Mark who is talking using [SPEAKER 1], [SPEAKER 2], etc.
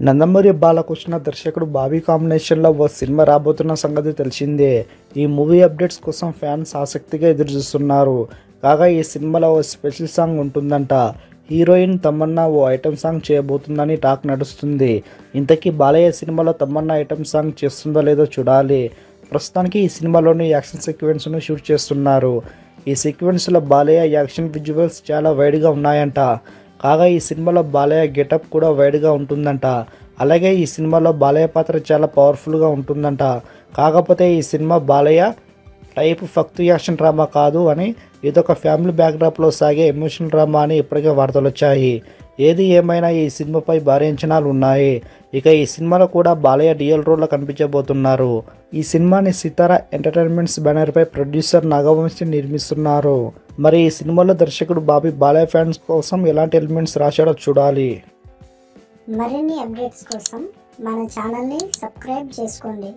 [SPEAKER 1] నందమూరి బాలకృష్ణ దర్శకుడు బాబీ కాంబినేషన్లో ఓ సినిమా రాబోతున్న సంగతి తెలిసిందే. ఈ మూవీ అప్డేట్స్ కోసం ఫ్యాన్స్ ఆసక్తిగా ఎదురుచూస్తున్నారు. కాగా ఈ సినిమాలో ఓ స్పెషల్ సాంగ్ ఉంటుందంట. హీరోయిన్ తమన్నా ఓ ఐటమ్ సాంగ్ చేయబోతుందని టాక్ నడుస్తుంది. ఇంతకీ బాలయ్య సినిమాలో తమన్నా ఐటమ్ సాంగ్ చేస్తుందో లేదో చూడాలి. ప్రస్తుతానికి ఈ సినిమాలోని యాక్షన్ సీక్వెన్స్ను షూట్ చేస్తున్నారు. ఈ సీక్వెన్స్లో బాలయ్య యాక్షన్ విజువల్స్ చాలా వైడ్గా ఉన్నాయంట. కాగా ఈ సినిమాలో బాలయ్య గెటప్ కూడా వైడ్గా ఉంటుందంట. అలాగే ఈ సినిమాలో బాలయ్య పాత్ర చాలా పవర్ఫుల్గా ఉంటుందంట. కాకపోతే ఈ సినిమా బాలయ్య టైప్ ఫక్తు యాక్షన్ డ్రామా కాదు అని, ఇదొక ఫ్యామిలీ బ్యాక్డ్రాప్లో సాగే ఎమోషనల్ డ్రామా అని ఇప్పటికే వార్తలు వచ్చాయి. ఏది ఏమైనా ఈ సినిమాపై భారీ అంచనాలు ఉన్నాయి. ఇక ఈ సినిమాలో కూడా బాలయ్య రియల్ రోల్లో కనిపించబోతున్నారు. ఈ సినిమాని సితారా ఎంటర్టైన్మెంట్స్ బ్యానర్పై ప్రొడ్యూసర్ నాగవంశీ నిర్మిస్తున్నారు. మరి ఈ సినిమాలో దర్శకుడు బాబీ బాలయ్య ఫ్యాన్స్ కోసం ఎలాంటి ఎలిమెంట్స్ రాశాడో చూడాలి.
[SPEAKER 2] మరిన్ని అప్డేట్స్ కోసం మన ఛానల్ని సబ్స్క్రైబ్ చేసుకోండి.